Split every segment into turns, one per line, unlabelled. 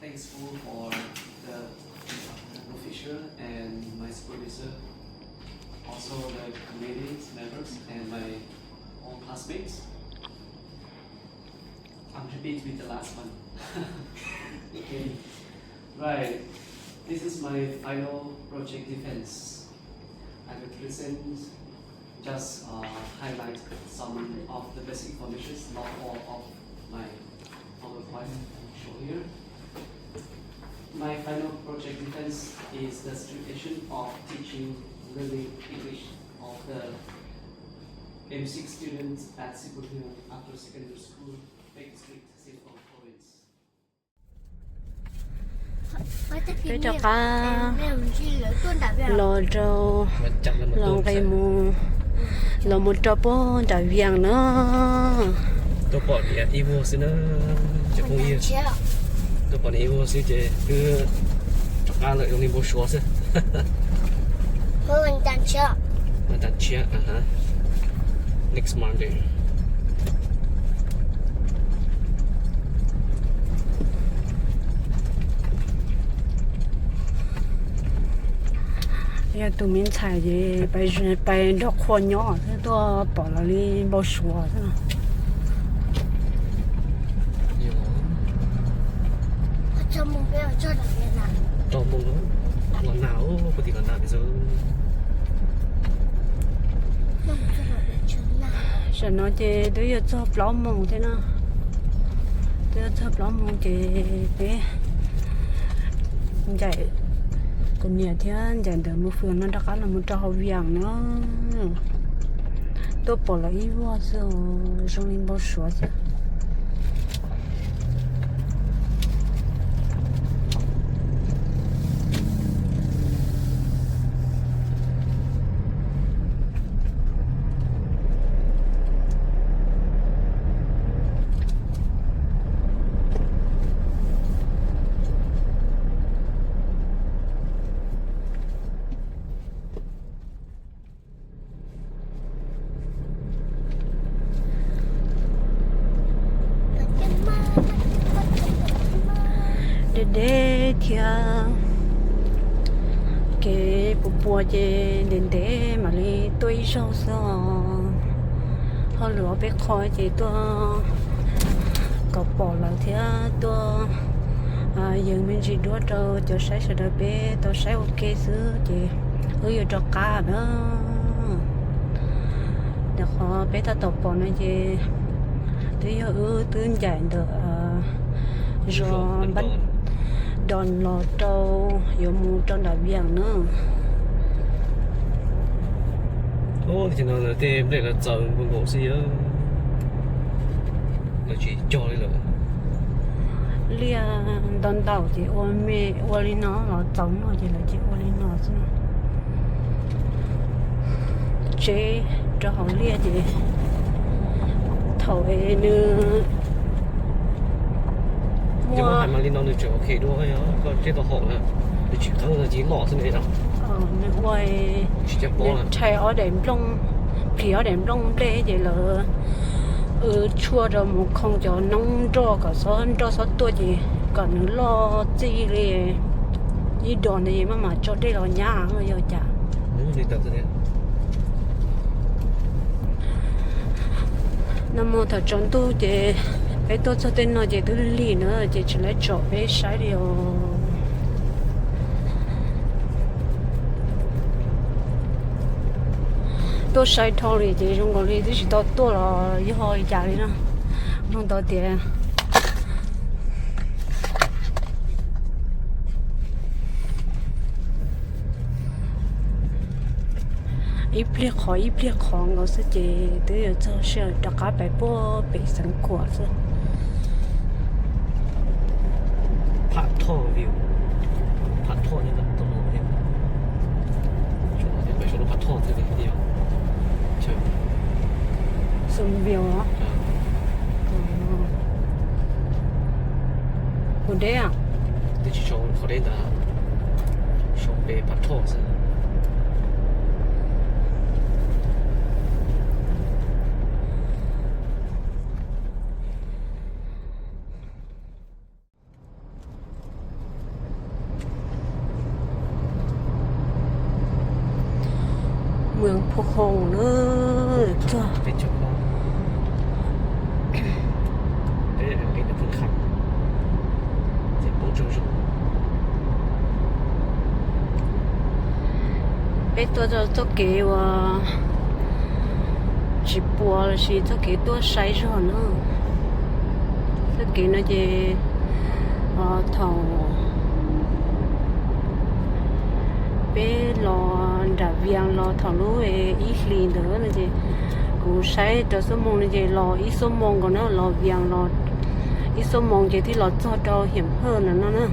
thankful for the official and my supervisor, also the committee members and my all classmates. I'm happy with the last one. Okay, right. This is my final project defense. I will present just highlight some of the basic information, not all of my PowerPoint show here. My final project defense is the situation of teaching learning English of the M6 students at XeevKhuam after secondary school, Bachelor XeevKhuam province.
Cái cho cá lò trâu lò cây mù lò một trâu bò trả vàng nữa
tôi bỏ đi đi vô xin nó chỉ không yên tôi bỏ đi vô xin chỉ cứ cho cá lợi用đi vô số xin
mình
đặt chia next Monday.
giờ tụi mình xài gì bay đọc khoa nhỏ thế tôi bỏ là đi bao số thế nào
cho mùng bây giờ cho đặc biệt nào
cho mùng lần nào có thể lần nào bây giờ
giờ nó chỉ tôi giờ cho lỗ mùng thế nào tôi cho lỗ mùng chỉ bé chạy còn nhiều thế dành được một phương nó đã khá là một trò vàng nữa tôi bỏ lại ít quá rồi xong lên bao số chứ để thì cái bùa chế đến thế mà đi tôi sâu sâu họ lúa bé khói thì tôi có bỏ lại thì tôi giờ mình chỉ đua trâu cho sai sự đó bé tôi sai ok xứ thì ở cho cá nữa để họ bé ta tập bỏ này thì tôi ở tương giải được rồi bắt đòn lò trâu yếu mù trong đá biển nữa.
Ô thì nó là thêm để là chờ một bộ gì đó là chỉ cho đi rồi.
Lia đòn tàu thì ôn mê ôn nó là trống rồi thì là chỉ ôn nó chứ. Chế cho họ lia thì thầu ấy nữa.
Nhưng mà hai mang lên nó được chỗ ok đôi á, còn trên tàu họ là chỉ khăng là chỉ lọ thế này đâu.
Nên quay chạy ở đệm lông, thì ở đệm lông đây thì là chua rồi một không cho nông cho cả số tuổi gì, còn lo gì thì đi đòn gì mà cho đây là nhà người giờ chả.
Gì tập thế?
Nam mô thờ tròn tu thì bé tôi cho tên nó chỉ tôi lì nữa chỉ lấy chỗ bé sai điều tôi sai thôi thì trong cái này chỉ tôi là như hồi trả đi nữa không tôi tiền ít liệt khó ngồi sẽ chỉ tới cho xe đặt cá bài bố bị sẵn của rồi
phát thọ view phát thọ như là tông nó thế chỗ này phải chỗ nó phát thọ thế này đi không chơi
sông view á ở đây à
đi chỉ chỗ khó đến là chỗ về phát thọ rồi
มืองภูเขาเนอะจ้ะ
เป็นเจ้าของเป็นเพิ่งขับเจ็บปุ๊บจุ๊บ
bây giờ cho cái chỉ bùa là chỉ cho cái tua say rồi nữa cho cái nó gì thầu bé lò đã viang lò thầu lúa ít liền nữa là gì cũng say cho số mông là gì lò ít số mông còn nó lò viang lò ít số mông gì thì lò cho hiểm hơn là nó nữa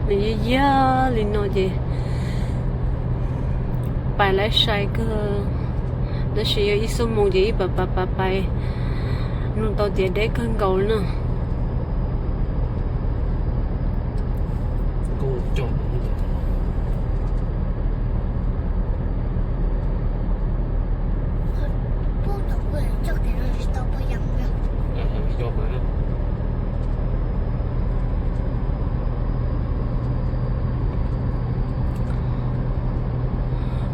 này giờ liền nói gì bài lái sai cơ nó chỉ ít số mong gì bà bài nó tao tiền để cân cầu nữa
cô chọn
不懂会就给人都不一样的。
chọn mà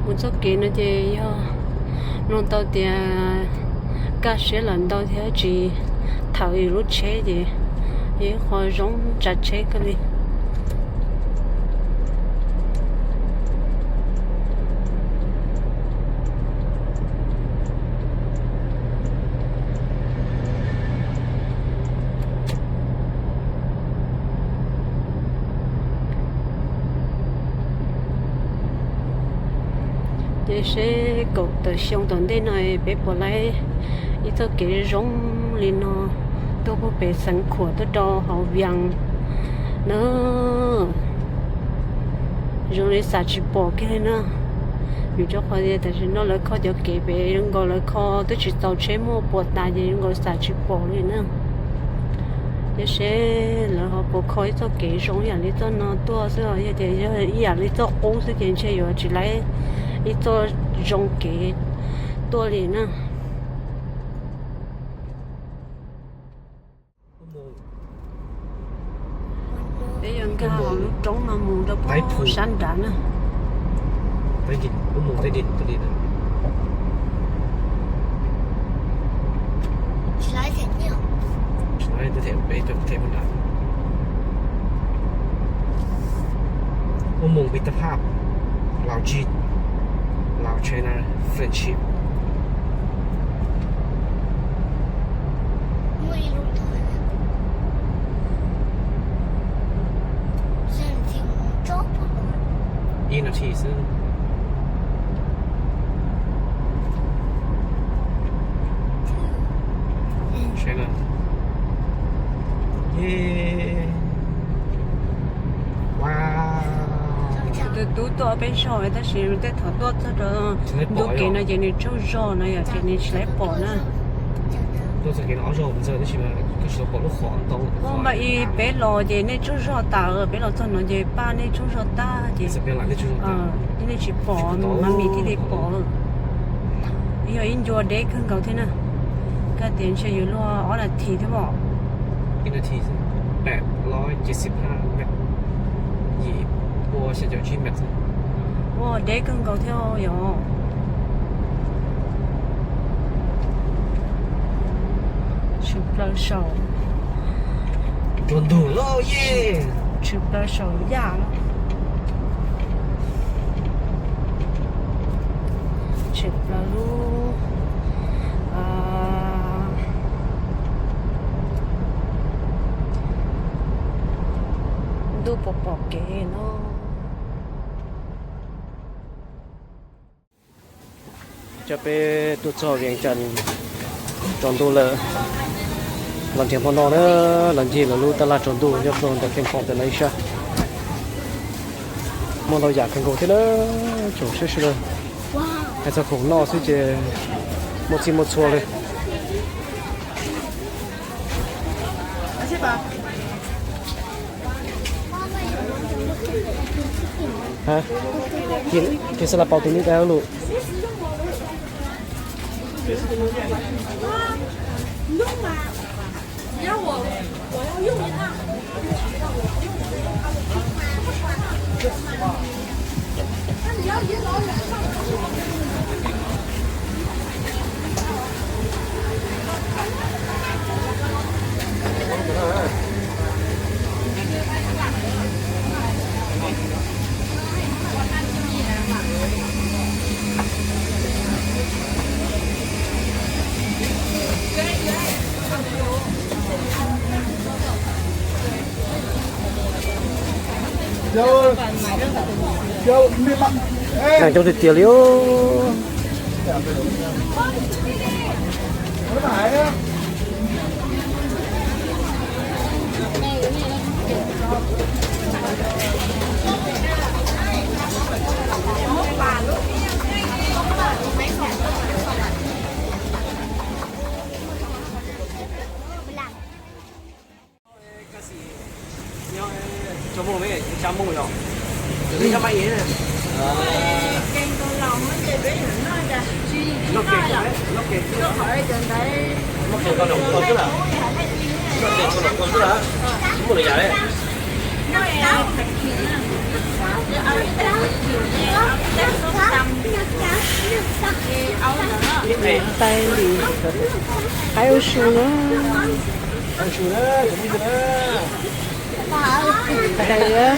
muốn cho cái nó gì nó tao tiền cá sẽ lần tao theo chỉ thảo yếu lúc chế gì vậy khỏi giống chặt chế cái gì để sẽ cột từ sông tuần đây này bé bỏ lại ít cho cái giống lên nó tôi có bé sẵn của tôi cho họ vàng nữa rồi xả chỉ bỏ cái nữa vì cho họ thì tại nó lại khó cho cái bé nó gọi là khó tôi chỉ tàu chế mua bột đại gì nó gọi xả chỉ bỏ lên nữa để sẽ là họ bỏ khói cho cái giốngอย่างนี้cho nó to rồi thìอย่างนี้cho ống sự kiện chơi rồi chỉ lấy ít cho rong cái tua liền nữa bây giờ cái họ lúc trống mà mù đâu có sáng đạn nữa
tay đít mù tay đítตัวนี้นะ
起来点尿。
ใช่จะเทไปแบบเทมันดันอุโมงค์มิตรภาพลาวจีนลาวไชน่าเฟรนชิพ
没路途了。现在听找不到。
อีนาทีซึ่งใช่แล้วเย้ว้าว
từ tú to bên sau ấy ta chỉ để thở to cho đó đồ cái này chỉ nên trâu rò này à cái này lấy bỏ nè
都是给老肉，我们这里起码就是保护黄豆。
ô mà y bé lò gì nên trâu rò ta ở bé lò cho nó gì ba nên trâu rò ta gì
这边来的就是
nên chỉ bỏ mà mì thì để bỏ giờ in cho để không cầu thế nè cái tiền sẽอยู่lo ở là thì thế bỏ
一นาที875 เมตร以我现在去 max
ô để không cầu theo rồi chụp lên sầu
准度了耶！
chụp lên sầu già lắm chụp lên luôn đu bỏ kệ nó
จะไปตรวจสอบเวียงจันทร์จอนตัวเลยหลังจากพอนอนเนี่ยหลังจากเรารู้ตลาดจอนตัวจะลงแต่เป็นของแต่ละชาเมื่อเราอยากเป็นของที่นั่นจงเชื่อเลยให้เจ้าของนอกซึ่งจะหมดสิ่งหมดชัวเลยฮะกินซาลาเปาตัวนี้ได้แล้วลูก
用吗？你让我要用一趟。
Nàng trong thịt tiều liêu. Cho mua mấy trăm mua rồi. Để cho mấy nè. Nó kẹt con đồng con chứ là. Nó kẹt con đồng con chứ là. Mua được vậy.
Tay đi. Hay ở sù nữa.
Ăn sù nữa, cũng như nữa.
Ở đây á.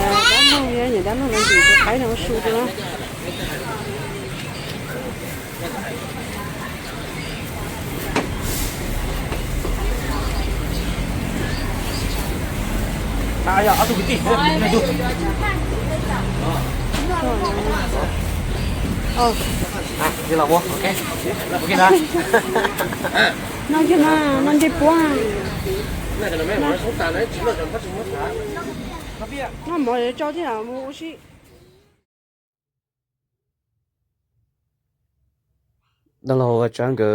Đám không nhá, nhà đám không làm gì có thấy nào sù nữa.
À, dạ, tôi cái gì? Này tôi. À, đi làm mua, ok. Ok đã.
Nó chứ mà, nó đi qua.
Này là mấy món sống tàn đấy, chỉ là cần phát triển mất cả. Nó biết.
Nó mọi người cho thế nào mua chứ.
Đó là trang cái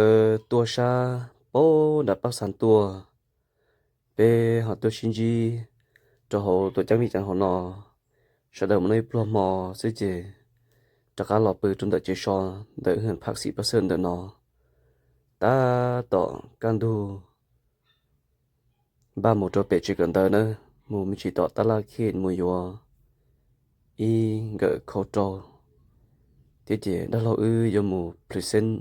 tua sa bố đặt bác sản tua về họ tôi xin gì cho họ tôi chẳng bị chẳng họ nọ sau đó mình plum mò sẽ chế cho cả lọ bự trong đợt chế son đợi hơn bác sĩ bác sĩ đợi nọ ta tỏ can du ba một chỗ bể chỉ cần đợi nữa mù mình chỉ tỏ ta là khi mùi vô y gỡ khẩu trâu thế chế đó là do mù present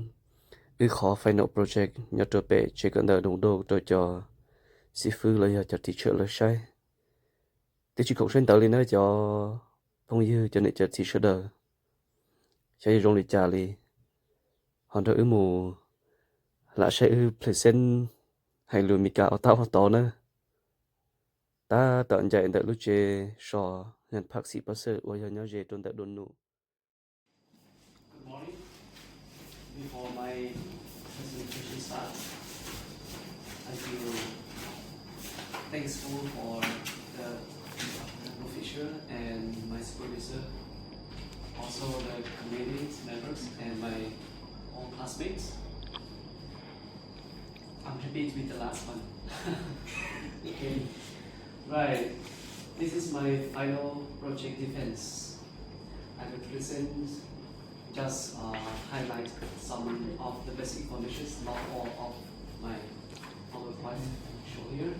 khó final project nhớ cho bé chỉ cần đợi đúng đồ cho sĩ phu lấy cho teacher lấy sai thì chỉ cũng xuyên tới lên nữa cho phong dư cho nên cho teacher đỡ cho dùng để trả li hoàn đỡ mù là sẽ present hay luôn mi cả ở tao nữa ta tận chạy đợi lúc chơi sò nhận bác sĩ bác sĩ và nhớ về trong đợi đồn nụ.
Good morning. Before my presentation starts, I feel thankful for the official and my supervisor, also the committee members and my all classmates. I'm happy to be the last one. Okay, right. This is my final project defense. I will present just highlight some of the basic information, not all of my PowerPoint show here.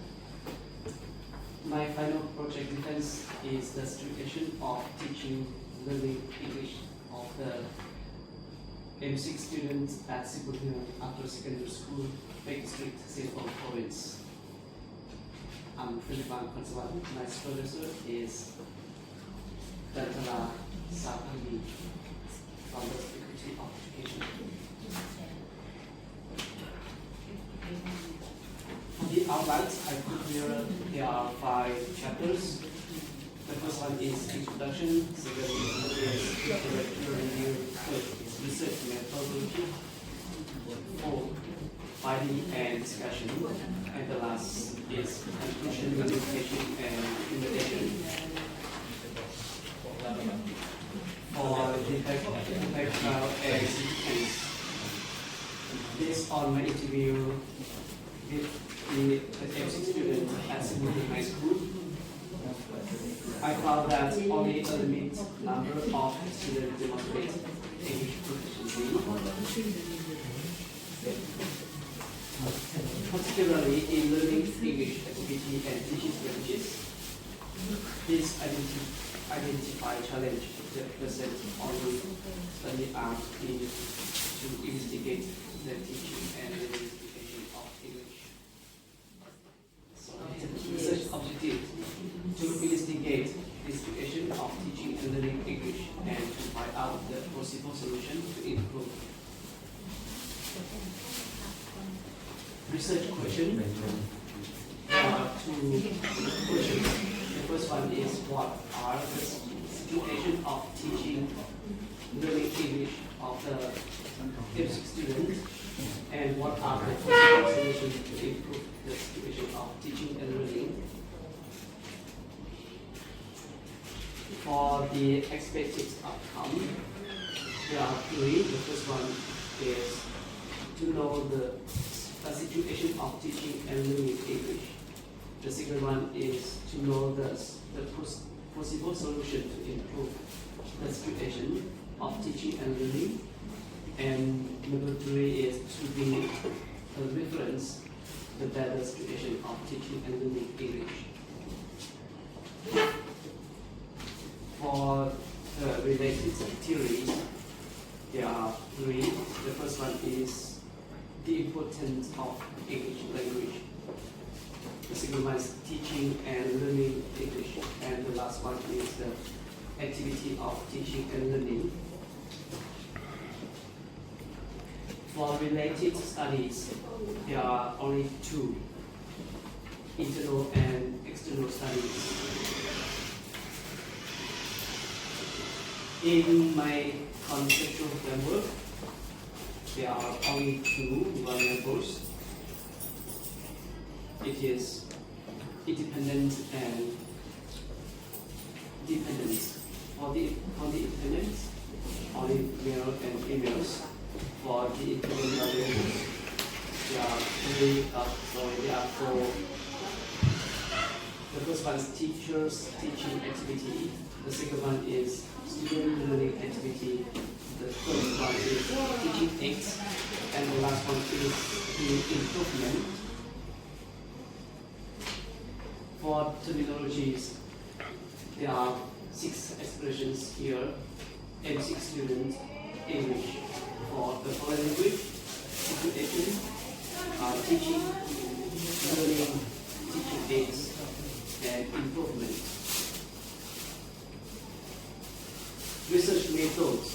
My final project defense is the situation of teaching learning English of the Ncig students at XeevKhuam after secondary school, Big District, XeevKhuam province. I'm Hlub. My supervisor is Saib from the Faculty of Education. For the outlines I put here, there are 5 chapters. The first one is introduction, second is introductory review, third is research methodology, fourth, finding and discussion, and the last is conclusion, implementation, and implementation. For the background and significance, based on my interview with the Ncig student at XeevKhuam High School, I found that only a limited number of students demonstrate English proficiency, particularly in learning English activity and teaching strategies. Please identify challenge that present only study arm needed to investigate the teaching and investigation of English. So research objective to investigate the investigation of teaching and learning English and to find out the possible solution to improve. Research question. There are two questions. The first one is what are the situation of teaching learning English of the F6 students and what are the possible solutions to improve the situation of teaching and learning. For the expected outcome, there are three. The first one is to know the situation of teaching and learning English. The second one is to know the possible solution to improve the situation of teaching and learning. And number three is to be a reference the better situation of teaching and learning English. For the related theories, there are three. The first one is the importance of English language. The second one is teaching and learning English. And the last one is the activity of teaching and learning. For related studies, there are only two, internal and external studies. In my conceptual framework, there are only two variables. It is independent and dependent. For the independent, only male and females. For the independent variables, there are four. The first one is teachers teaching activity. The second one is student learning activity. The third one is teaching aids, and the last one is the improvement. For terminologies, there are 6 expressions here. M6 student English for the foreign language, situation, teaching, learning, teaching aids, and improvement. Research methods.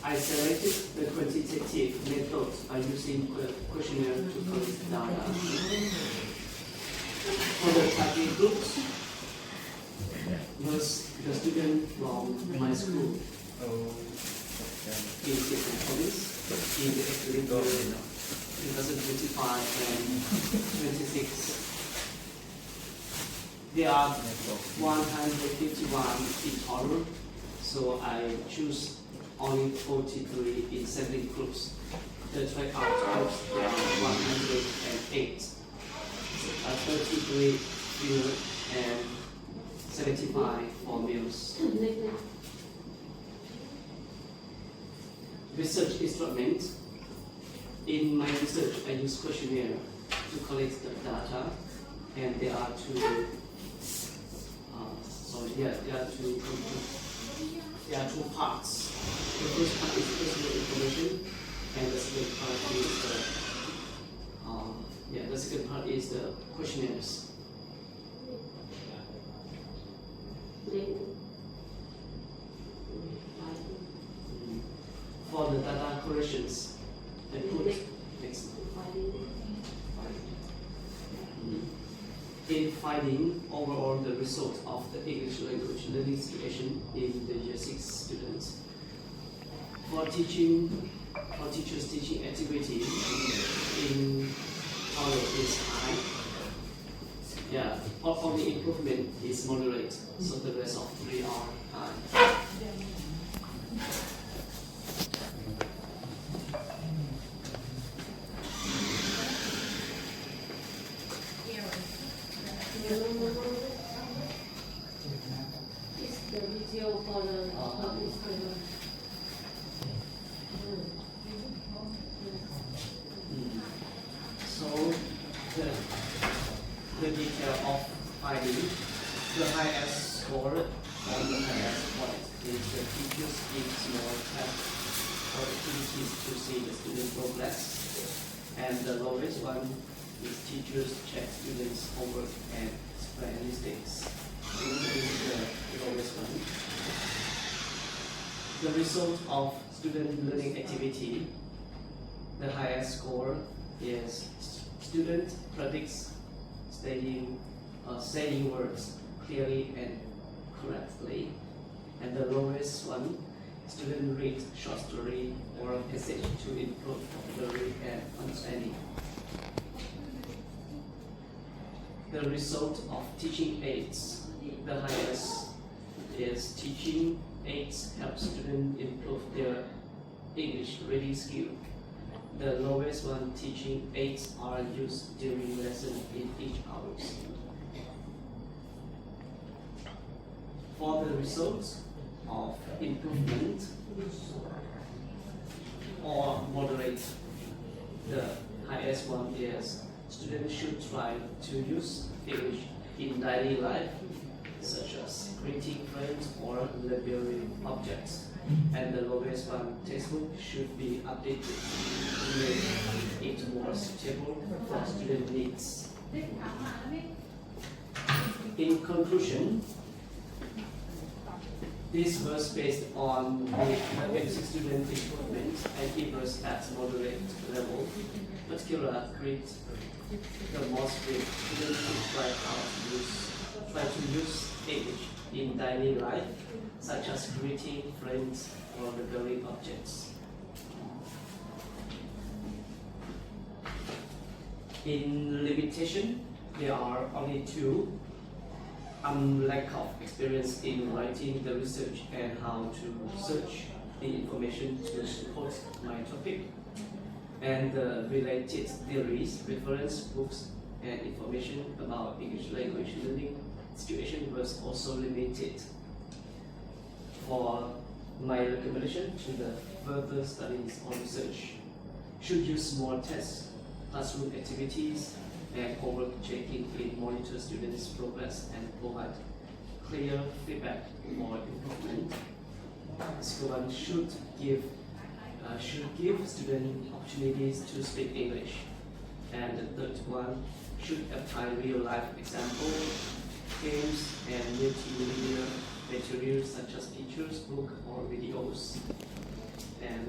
I selected the quantitative method by using the questionnaire to collect data. For the target groups, was the student from my school in Txijnkawm in the academic year 2025 and 26. There are 151 in total, so I choose only 43 in 7 groups. The tryout groups, there are 108. 33 female and 75 for males. Research instrument. In my research, I use questionnaire to collect the data, and there are two. There are two parts. The first part is personal information, and the second part is the questionnaires. For the data corrections, I put next. In finding overall the result of the English language learning situation in the year 6 students. For teachers teaching activity in total is high. Yeah, only improvement is moderate, so the rest of 3 are high. So the detail of finding The highest score on the highest point is the teachers give small tasks or activities to see the student progress. And the lowest one is teachers check students' homework and explain mistakes. This is the lowest one. The result of student learning activity, the highest score is student predicts saying words clearly and correctly. And the lowest one, student read short story or a passage to improve vocabulary and understanding. The result of teaching aids, the highest is teaching aids help students improve their English reading skill. The lowest one, teaching aids are used during lesson in each hour. For the results of improvement or moderate, the highest one is students should try to use English in daily life, such as greeting friends or labeling objects. And the lowest one, textbook should be updated to make it more suitable for student needs. In conclusion, this was based on the Ncxhais student improvement and it was at moderate level. Particular grade, the most grade students should try to use English in daily life, such as greeting friends or labeling objects. In limitation, there are only two. Lack of experience in writing the research and how to search the information to support my topic, and the related theories, reference books, and information about English language learning situation was also limited. For my recommendation to the further studies or research, should use more tests, classroom activities, and homework checking in monitor students' progress and provide clear feedback for improvement. XeevKhuam should give students opportunities to speak English. And the third one, should apply real-life examples, games, and multimedia materials such as pictures, books, or videos. And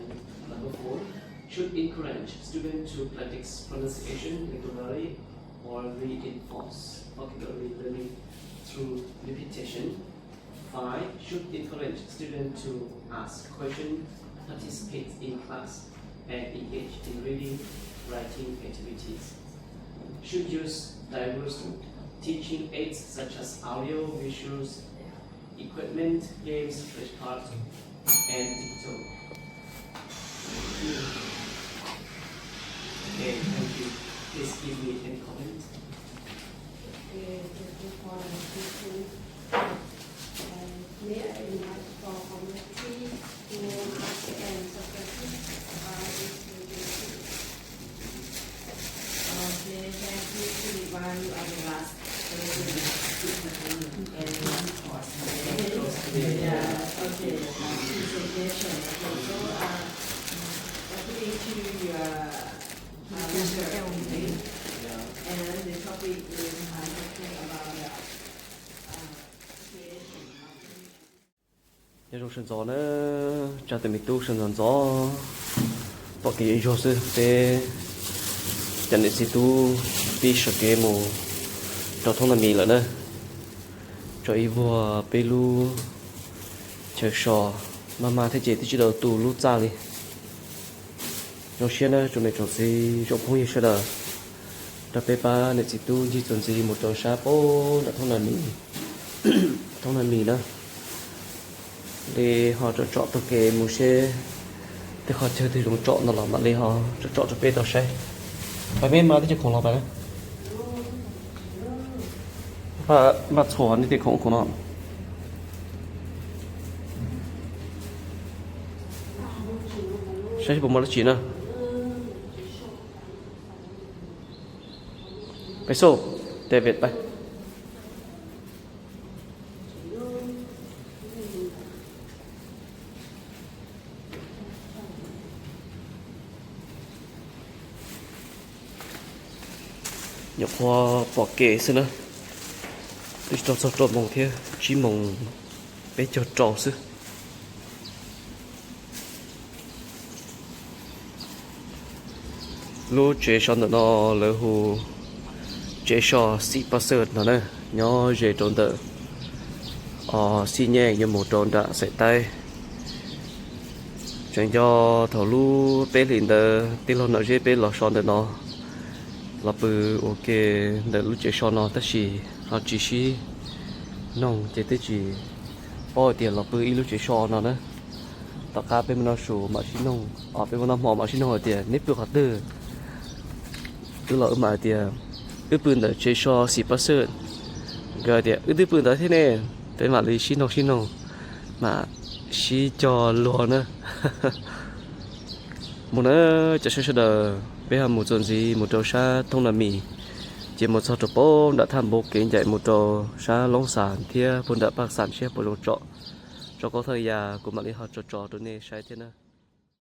number 4, should encourage students to practice pronunciation regularly or reinforce vocabulary learning through repetition. 5, should encourage students to ask questions, participate in class, and engage in reading, writing activities. Should use diverse teaching aids such as audio, visuals, equipment, games, flashcards, and digital. Okay, thank you. Please give me any comment.
May I invite for community to ask and suggestions about this meeting? Okay, thank you to one of the last yeah, okay, presentation. Okay, so according to your lecture today, and the topic is talking about
giờ sân gió nữa cho tụi mình tu sân gió bỏ cái gió sư để chẳng để tu đi sợ cái mù cho thông là mì lại nữa cho ý vua pelu chờ sò mà thấy chị thì chỉ đầu tu lút ra đi trong xe nữa chúng này trồng gì trong phong như xe đó cho bé ba này chị tu như trồng gì một trồng sa bố là thông là mì đó để họ chọn tôi cái mù xe để họ chơi thì chúng chọn nó làm để họ chọn cho bé tao xe phải biết mà thì không làm phải mà chọn thì không nó xe bố mà nó chỉ nữaไปโซ่เดวิดไป nhập hoa bỏ kệ xí nữa tôi cho mong thế chỉ mong bé cho trò xí lúc chế cho nó lỡ hồ chế cho xị bát sợi nó nè nhỏ dễ trốn đỡ xị nhẹ như một tròn đã sợi tay chẳng cho thầu lu bé liền đỡ tí lo nó dễ bé lọt son đỡ nó là bự ok đỡ lúc chế cho nó tất chỉ họ chỉ xí nông chế tới chỉ bao tiền là bự lúc chế cho nó nữa tất cả bên nó sủ mà xí nông bên nó mỏ mà xí nông ở tiền nếp được hạt tư tức là mà thì bữa đó chơi cho xịt bát sơn rồi thì bữa đó thế này tới mà lấy xin nông mà xí cho luôn nữa một nữa cho đờ bây giờ một tuần gì một trâu sa thông là mì chỉ một số trâu bò đã tham bộ kiến dạy một trâu sa lông sản thia bốn đã bạc sản xếp bộ lông trọ cho có thời gian của mà đi học trò trò tụi này sai thế nào